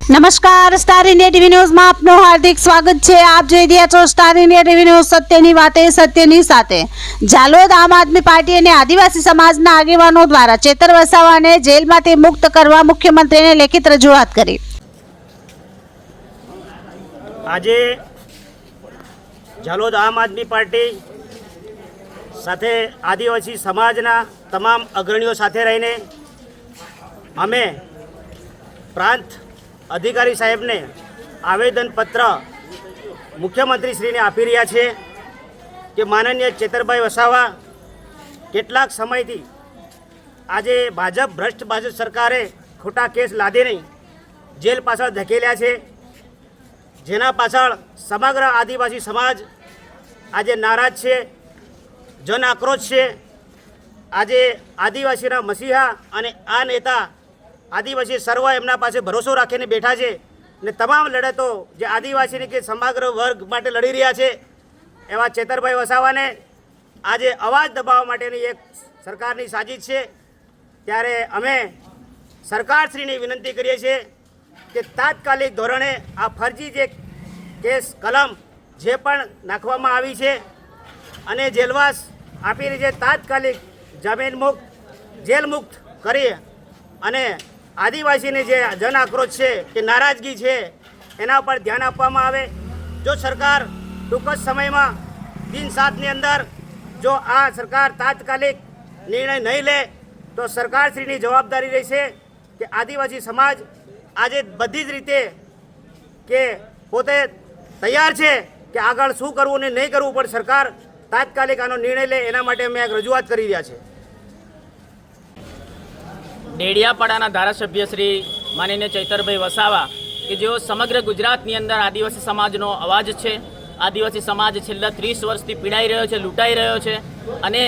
નમસ્કાર, star India TV ન્યૂઝમાં આપનું હાર્દિક સ્વાગત છે। આપ જોઈ રહ્યા છો સ્ટાર ઇન્ડિયા ટીવી ન્યૂઝ, સત્યની વાતે સત્યની સાથે। ઝાલોદ આમ આદમી પાર્ટી અને આદિવાસી સમાજના આગેવાનો દ્વારા ચેતર વસાવાને જેલમાંથી મુક્ત કરવા મુખ્યમંત્રીને લેખિત રજૂઆત કરી। આજે ઝાલોદ આમ આદમી પાર્ટી સાથે આદિવાસી સમાજના તમામ અગ્રણીઓ સાથે રહીને અમે પ્રાંત અધિકારી સાહેબને આવેદનપત્ર મુખ્યમંત્રીશ્રીને આપી રહ્યા છે કે માનનીય ચેતરભાઈ વસાવા કેટલાક સમયથી આજે ભ્રષ્ટ ભાજપ સરકારે ખોટા કેસ લાદીને જેલ પાછળ ધકેલ્યા છે, જેના પાછળ સમગ્ર આદિવાસી સમાજ આજે નારાજ છે, જન આક્રોશ છે। આજે આદિવાસીના મસીહા અને આ નેતા આદિવાસી સર્વ એમના પાસે ભરોસો રાખીને બેઠા છે ને તમામ લડતો જે આદિવાસીની કે સમગ્ર વર્ગ માટે લડી રહ્યા છે એવા ચેતરભાઈ વસાવાને આજે અવાજ દબાવવા માટેની એક સરકારની સાજિશ છે। ત્યારે અમે સરકારશ્રીને વિનંતી કરીએ છીએ કે તાત્કાલિક ધોરણે આ ફરજી જે કેસ કલમ જે પણ નાખવામાં આવી છે અને જેલવાસ આપીને જે તાત્કાલિક જમીન મુક્ત જેલ મુક્ત કરી અને આદિવાસીને જે જન આક્રોશ છે કે નારાજગી છે એના પર ધ્યાન આપવામાં આવે। જો સરકાર ટૂંક જ સમયમાં 3-7ની અંદર જો આ સરકાર તાત્કાલિક નિર્ણય નહીં લે તો સરકારશ્રીની જવાબદારી રહેશે કે આદિવાસી સમાજ આજે બધી જ રીતે કે પોતે તૈયાર છે કે આગળ શું કરવું ને નહીં કરવું, પણ સરકાર તાત્કાલિક આનો નિર્ણય લે એના માટે અમે એક રજૂઆત કરી રહ્યા છીએ। ડેડિયાપાડાના ધારાસભ્ય શ્રી માનનીય ચૈતરભાઈ વસાવા કે જેઓ સમગ્ર ગુજરાતની અંદર આદિવાસી સમાજનો અવાજ છે। આદિવાસી સમાજ છેલ્લા 30 વર્ષથી પીડાઈ રહ્યો છે, લૂંટાઈ રહ્યો છે અને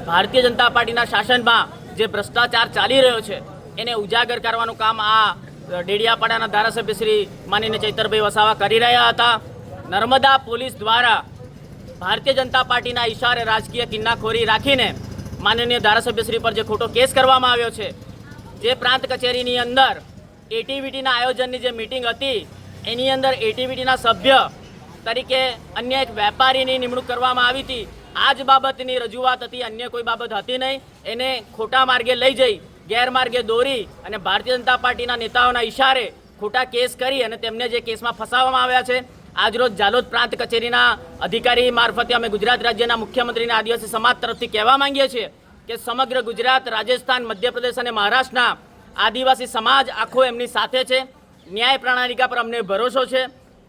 ભારતીય જનતા પાર્ટીના શાસનમાં જે ભ્રષ્ટાચાર ચાલી રહ્યો છે એને ઉજાગર કરવાનું કામ આ ડેડિયાપાડાના ધારાસભ્ય શ્રી માનનીય ચૈતરભાઈ વસાવા કરી રહ્યા હતા। નર્મદા પોલીસ દ્વારા ભારતીય જનતા પાર્ટીના ઈશારે રાજકીય કિન્નાખોરી રાખીને માનનીય ધારાસભ્યશ્રી પર જે ખોટો કેસ કરવામાં આવ્યો છે, જે પ્રાંત કચેરીની અંદર એટીવીટીના આયોજનની જે મિટિંગ હતી એની અંદર એટીવીટીના સભ્ય તરીકે અન્ય એક વેપારીની નિમણૂક કરવામાં આવી હતી। આ જ બાબતની રજૂઆત હતી, અન્ય કોઈ બાબત હતી નહીં। એને ખોટા માર્ગે લઈ જઈ ગેરમાર્ગે દોરી અને ભારતીય જનતા પાર્ટીના નેતાઓના ઈશારે ખોટા કેસ કરી અને તેમને જે કેસમાં ફસાવવામાં આવ્યા છે। આજરોજ ઝાલોદ પ્રાંત કચેરીના અધિકારી મારફતે અમે ગુજરાત રાજ્યના મુખ્યમંત્રીના આદિવાસી સમાજ તરફથી કહેવા માંગીએ છીએ કે સમગ્ર ગુજરાત, રાજસ્થાન, મધ્યપ્રદેશ અને મહારાષ્ટ્રના આદિવાસી સમાજ આખો એમની સાથે છે। ન્યાય પ્રણાલિકા પર અમને ભરોસો છે।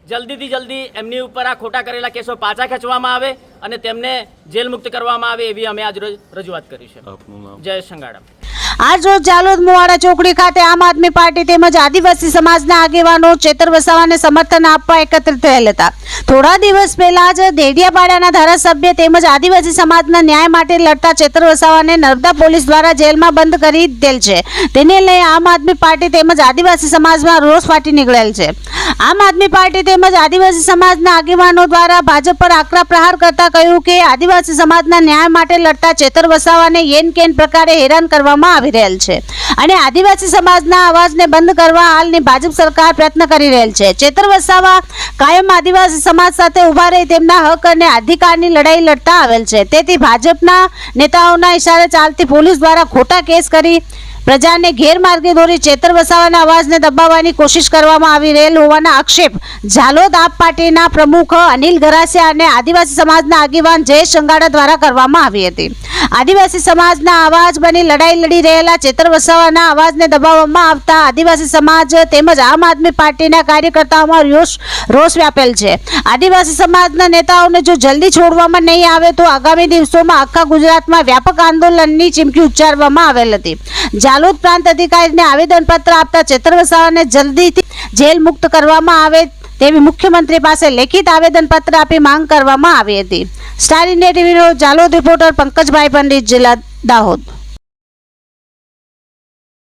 જલ્દીથી જલ્દી એમની ઉપર આ ખોટા કરેલા કેસો પાછા ખેંચવામાં આવે અને તેમને જેલ મુક્ત કરવામાં આવે એવી અમે આજરોજ રજૂઆત કરી છે। જય સંગાડા। આજ રોજ ઝાલોદ મુવાડા ચોકડી ખાતે આમ આદમી પાર્ટી તેમજ આદિવાસી સમાજના આગેવાનો ચેતર વસાવાને સમર્થન આપવા એકત્રિત થયેલ હતા। થોડા દિવસ પહેલા જ ડેડિયાપાડાના ધારાસભ્ય તેમજ આદિવાસી સમાજના ન્યાય માટે લડતા ચેતર વસાવાને નર્મદા પોલીસ દ્વારા જેલમાં બંધ કરી દેલ છે। તેને લઈ આમ આદમી પાર્ટી તેમજ આદિવાસી સમાજમાં રોષ ફાટી નીકળેલ છે। આમ આદમી પાર્ટી તેમજ આદિવાસી સમાજના આગેવાનો દ્વારા ભાજપ પર આકરા પ્રહાર કરતા કહ્યું કે આદિવાસી સમાજના ન્યાય માટે લડતા ચેતર વસાવાને યેન કેન પ્રકારે હેરાન કરવામાં આવી રહેલ છે અને આદિવાસી સમાજના અવાજને બંધ કરવા હાલની ભાજપ સરકાર પ્રયત્ન કરી રહેલ છે। ચેતર વસાવા કાયમ આદિવાસી સમાજ સાથે ઉભા રહી તેમના હક અને અધિકારની લડાઈ લડતા આવેલ છે। તેથી ભાજપના નેતાઓના ઇશારે ચાલતી પોલીસ દ્વારા ખોટા કેસ કરી પ્રજાને ગેરમાર્ગે દોરી ચેતર વસાવાના અવાજને દબાવવાની કોશિશ કરવામાં આવી રહેલ હોવાના આક્ષેપ ઝાલોદ આપ પાર્ટીના પ્રમુખ અનિલ ગરાસિયા અને આદિવાસી સમાજના આગેવાન જયેશ સંગાડા દ્વારા કરવામાં આવી હતી। આદિવાસી સમાજના અવાજ બની લડાઈ લડી રહેલા ચેતર વસાવાના અવાજને દબાવવામાં આવતા આદિવાસી સમાજ તેમજ આમ આદમી પાર્ટીના કાર્યકર્તાઓમાં રોષ વ્યાપેલ છે। આદિવાસી સમાજના નેતાઓને જો જલ્દી છોડવામાં નહીં આવે તો આગામી દિવસોમાં આખા ગુજરાતમાં વ્યાપક આંદોલનની ચીમકી ઉચ્ચારવામાં આવેલ હતી। ઝાલોદ પ્રાંત અધિકારીને આવેદનપત્ર આપતા ચેતર વસાવાને જલ્દીથી જેલ મુક્ત કરવામાં આવે તેવી મુખ્યમંત્રી પાસે લેખિત આવેદનપત્ર આપી માંગ કરવામાં આવી હતી। સ્ટાર ઇન્ડિયા ટીવીનો ઝાલોદ રિપોર્ટર પંકજભાઈ પંડિત, જિલ્લા દાહોદ।